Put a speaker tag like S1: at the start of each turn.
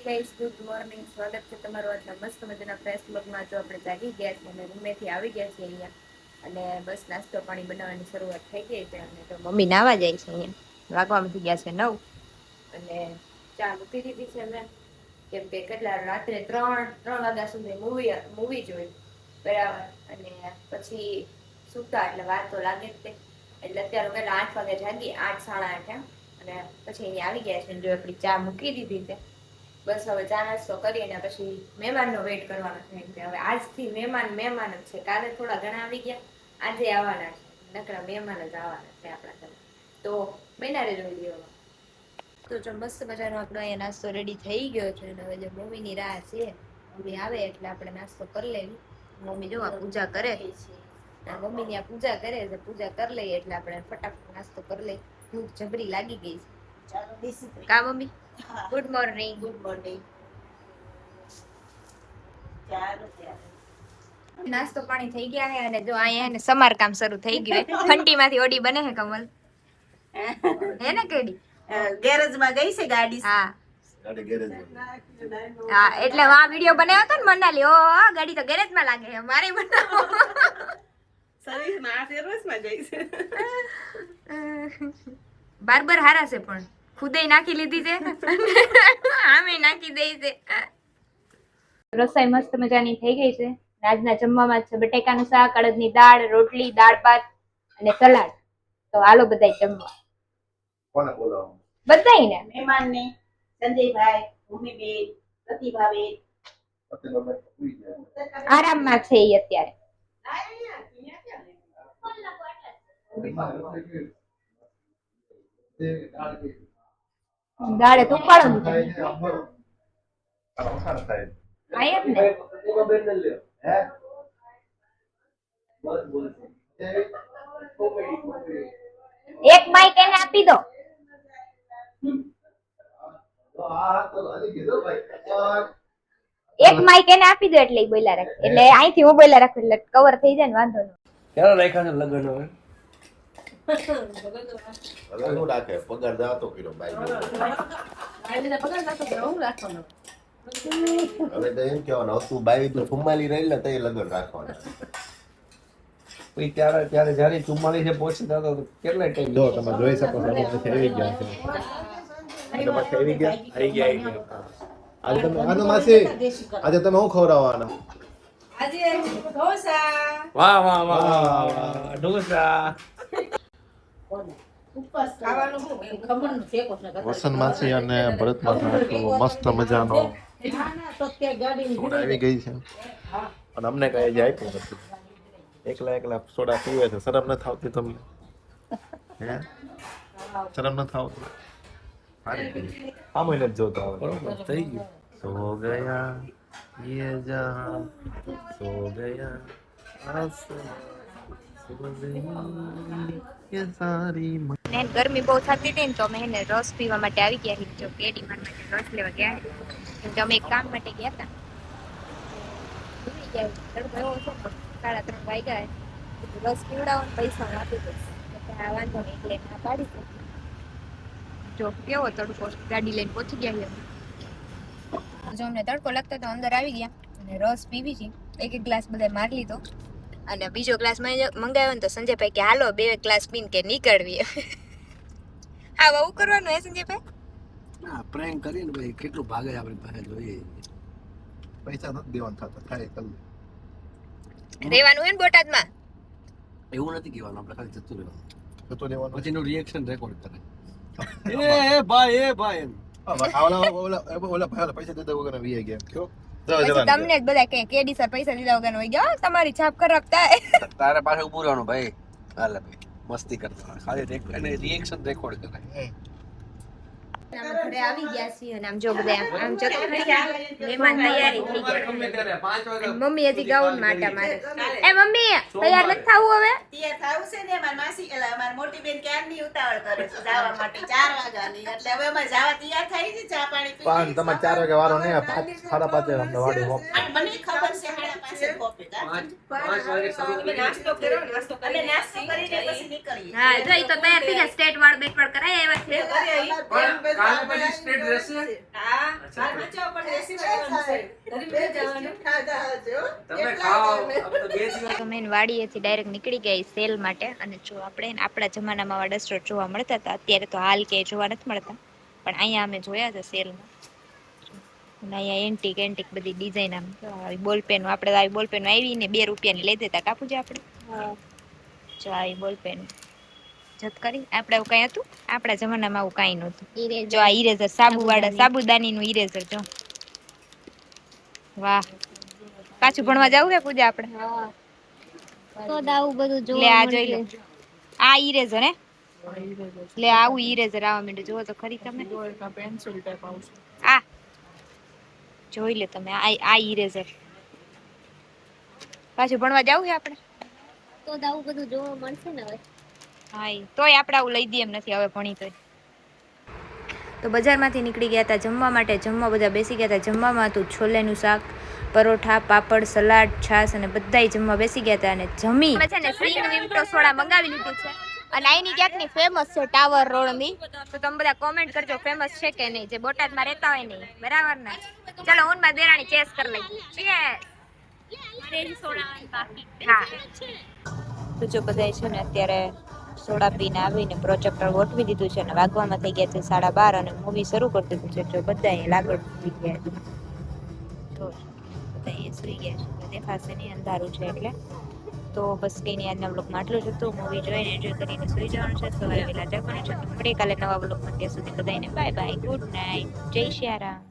S1: Guys good morning, સ્વાગત છે તમારું આજના મસ્ત મજાના ફ્રેશ બ્લોગમાં. જો આપણે જાગી ગયા છીએ અને રૂમેથી આવી ગયા છીએ અહીંયા, અને બસ નાસ્તો પાણી બનાવવાની શરૂઆત થઈ ગઈ છે. અને તો મમ્મી નાવા જાય છે. અહીંયા વાગવામાં થઈ ગયા છે 9, અને ચા મૂકી દીધી છે મેં, કેમ કે કેટલા રાત્રે 3 વાગ્યા સુધી મૂવી જોઈ બરાબર, અને પછી સૂતા એટલે વાર તો લાગે જ તે. એટલે અત્યારે પહેલા 8 વાગે જાગી, 8 સાડા 8, અને પછી અહીંયા આવી ગયા છે. જો આપણી ચા મૂકી દીધી છે. બસ હવે ચા નાસ્તો કરી અને પછી મહેમાનનો વેઇટ કરવાનો છે. કે હવે આજથી મહેમાન જ છે. કાલે થોડા ઘણા આવી ગયા, આજે આવવાના છે. નકરા મહેમાન જ આવવાના છે આપણા ઘરે. તો બના રહેજો વિડીયોમાં. તો જો મસ્ત મજાનો આપણો અહીંયા નાસ્તો રેડી થઈ ગયો છે. અને હવે જો મમ્મીની રાહ છે, મમ્મી આવે એટલે આપણે નાસ્તો કરી લેવી. મમ્મી જો આ પૂજા કરે છે, મમ્મીની આ પૂજા કરે છે. પૂજા કરી લઈએ એટલે આપણે ફટાફટ નાસ્તો કરી લઈએ. ભૂખ જબરી લાગી ગઈ છે. કા mummy? Good morning. Good morning. નાસ્તો પાણી થઈ ગયા છે. અને જો અહીંયા ને સમારકામ શરૂ થઈ ગયું. ફંટીમાંથી ઓડી બને છે કમલ, હે ને કેડી?
S2: ગેરેજ માં ગઈ છે ગાડી.
S1: હા હા, એટલે આ વિડિયો બનાવ્યો હતો ને મનાલી. ઓ ગાડી તો ગેરેજ માં લાગે છે, મારે બનાવો.
S2: સર્વિસ માં આ સર્વિસ માં ગઈ છે.
S1: બારબર હારા છે, પણ ખુદે નાખી લીધી છે, આમે નાખી દઈ છે. રસોઈ મસ્ત મજાની થઈ ગઈ છે. આજના જમવામાં છે બટેકાનું શાક, અડદની દાળ, રોટલી, દાળ ભાત અને સલાડ. તો હાલો બધાય જમવા.
S3: કોને બોલાવો?
S1: બધાયને.
S2: મહેમાન ને સંજયભાઈ, ભૂમિબેન, પ્રતિભાબેન
S1: આરામમાં છે ઈ અત્યારે. દાળે તો ઉપાડો ને. આયા જ ને. એક માઈક એને આપી દો. એક માઈક એને આપી દો એટલે ઈ બોલ્યા રાખે. એટલે અહીંથી હું બોલ્યા રાખું એટલે કવર થઈ જાય ને, વાંધો નહીં.
S4: ક્યારે રાખ્યા છે લગ્ન? હવે
S3: શું રાખે? પગાર જાતો કર્યો બાઈ. હવે તો એમ કહેવાનું હતું, બાઈ તો 44 રહી ને તો લગ્ન રાખવાના.
S4: પછી ત્યારે જયારે 44 પહોંચી જતો તો કેટલા ટાઈમ?
S3: જો તમે જોઈ શકો છો, અમે આવી ગયા છે. આવી ગયા. આજે તમે આનો માસી, આજે તમે હું ખવડાવવાના?
S2: આજે ઢોસા.
S4: વાહ વાહ વાહ ઢોસા.
S2: ખાવાનું શું ખમણ શેકો છે.
S3: વસંત માસી અને ભરત માસી મસ્ત મજાનો સોડા આવી ગઈ છે. અને અમને કઈ જાય આપ્યું નથી. એકલા સોડા પીવે છે. શરમ નથી આવતી તમને? હે, શરમ નથી આવતી? આ મહિને જ જોતા
S4: બરોબર થઈ ગયું.
S3: સો ગયા ये जहां सो गया ये सारी.
S1: ગરમી બહુ થતી હતી ને, તો અમે એને રસ પીવા માટે આવી ગયા. જો કેડી માટે રસ લેવા ગયા, કેમ કે અમે એક કામ માટે ગયા હતા. તડકો એવો હતો, 3:30 વાગ્યા. રસ પીવડાવો ને પૈસા આપી દઈશ. આ વાંધો નહીં એટલે ના પાડી દો. જો કેવો તડકો, ગાડી લઈને પહોંચી ગયા. જો અમને તડકો લાગતો તો અંદર આવી ગયા અને રસ પીવી છે. એક ગ્લાસ બધા મારી લીધો, અને બીજો ગ્લાસ મંગાવ્યો ને તો સંજયભાઈ કે હાલો 2 ગ્લાસ પીને કે નીકળવી. હા, આવું કરવાનું હે સંજયભાઈ?
S4: ના, પ્રેમ કરીને ભાઈ કેટલું ભાગે આપણી પાસે જોઈએ.
S3: પૈસા નથી દેવાના થતા, થાય કલ
S1: રહેવાનું હે ને બોટાદમાં?
S4: એવું નથી કહેવાનું, આપણે ખાલી જતું રહેવાનું.
S3: જતો દેવાનો.
S4: પછી એનું રિએક્શન રેકોર્ડ કરે. એ ભાઈ એમ.
S3: ઓલા પૈસા દેતા વગર વી ગયા. કયો?
S1: પછી તમને જ બધા કે કેડી સર પૈસા દીધા વગર હોય ગયા, તમારી છાપ ખરાબ થાય.
S4: તારે પાસે ઉભું રહેવાનું ભાઈ. હાલે ભાઈ, મસ્તી કરતા ખાલી એને રિએક્શન રેકોર્ડ કરે.
S1: ઘરે આવી ગયા છીએ અને આમ જો બધા આમ જતો મહેમાન તૈયારી થઈ ગયા. મમ્મી હજી ગાઉન માટે મારે. એ મમ્મી તૈયાર નથી થવું હવે?
S2: તૈયાર થાવું છે ને. મારી માસી એલા મારી મોટી બેન ક્યારની ઉતાવળ કરે છે જવા માટે 4 વાગ્યાની. એટલે હવે અમે જવા તૈયાર થઈ છે, ચા પાણી પી.
S3: તમારે 4 વાગે વારો નહીં, 5 સાડા 5 અમને વાડી હોપ.
S2: અને મને ખબર છે 5:30 હોપ
S4: 5 વાગે શરૂ
S2: અમે નાસ્તો કરીને પછી નીકળીએ.
S1: હા જો ઈ તો તૈયાર થઈ ગયા સ્ટેટ વાળ બેટ વાળ કરાય આવ્યા છે
S4: પણ કાલે પછી સ્ટેટ રહેશે
S2: હા, મારે બચાવ પણ એસી વાળવાનું છે. ગરીબ જવાનું.
S4: તમે ખાઓ अब तो 2 દિવસ
S1: તો મેન વાડીએથી ડાયરેક્ટ નીકળી ગયા સેલ માટે અને જો આપણે આપણા જમાનામાં આવા ડસ્ટર જોવા મળતા હતા અત્યારે તો હાલ કે જોવા નથી મળતા પણ અહીંયા અમે જોયા છે સેલમાં અને અહીંયા એન્ટિક બધી ડિઝાઇન આમ બોલપેન આપણે આવી બોલપેન આવી ને 2 રૂપિયાની લઈ દેતા કાપું છે આપણે જો આવી બોલપેન જત કરી આપણે આવું કઈ હતું આપણા જમાનામાં આવું કઈ નહોતું જો આ ઇરેઝર સાબુદાનીનું ઇરેઝર જો વાહ પાછું ભણવા જવું હે પૂજા આપણે
S5: તો આવું બધું
S1: લે આ જોઈ લે આ ઇરેઝર હે લે આવું ઇરેઝર આવવા માંડ્યું જુઓ તો ખરી તમે આ જોઈ લે તમે આ ઇરેઝર પાછું ભણવા જવું છે આપણે
S5: તો આવું બધું જોવા મળશે ને હવે
S1: હા તોય આપણે આવું લઈ દઈએ એમ નથી હવે ભણી તોય તો બજારમાંથી નીકળી ગયા હતા જમવા માટે જમવા બધા બેસી ગયા હતા જમવામાં હતું છોલેનું શાક પરોઠા પાપડ સલાડ છાશ અને બધાય જમવા બેસી ગયા હતા અને જમી અમે છે ને સ્પ્રિંગ વિમટો સોડા મંગાવી લીધી છે અને આઈની ક્યાંકની ફેમસ છે ટાવર રોડની તો તમે બધા કોમેન્ટ કરજો ફેમસ છે કે નહીં જે બોટાદમાં રહેતા હોય નહીં બરાબર ને ચલો હું માં દેરાણી ચેસ કરી લઈ હા તો જો બધાય છે ને અત્યારે સોડા પીને આવીને પ્રોજેક્ટર ગોઠવી દીધું છે અને વાગવામાં થઈ ગયા છે 12:30 અને મૂવી શરૂ કરી દીધું છે જો બધાય લાગડ થઈ ગયા છે તો બધા સુઈ ગયા છે દેખાશે નહીં અંધારું છે એટલે તો બસ કઈ નહીં આજના બ્લોગમાં આટલું જ હતું મૂવી જોઈને એન્જોય કરીને સુઈ જવાનું છે સવારે વહેલા જવાનું છે મળીએ કાલે નવા બ્લોગમાં ત્યાં સુધી બધાને બાય બાય ગુડ નાઇટ જય શ્રી રામ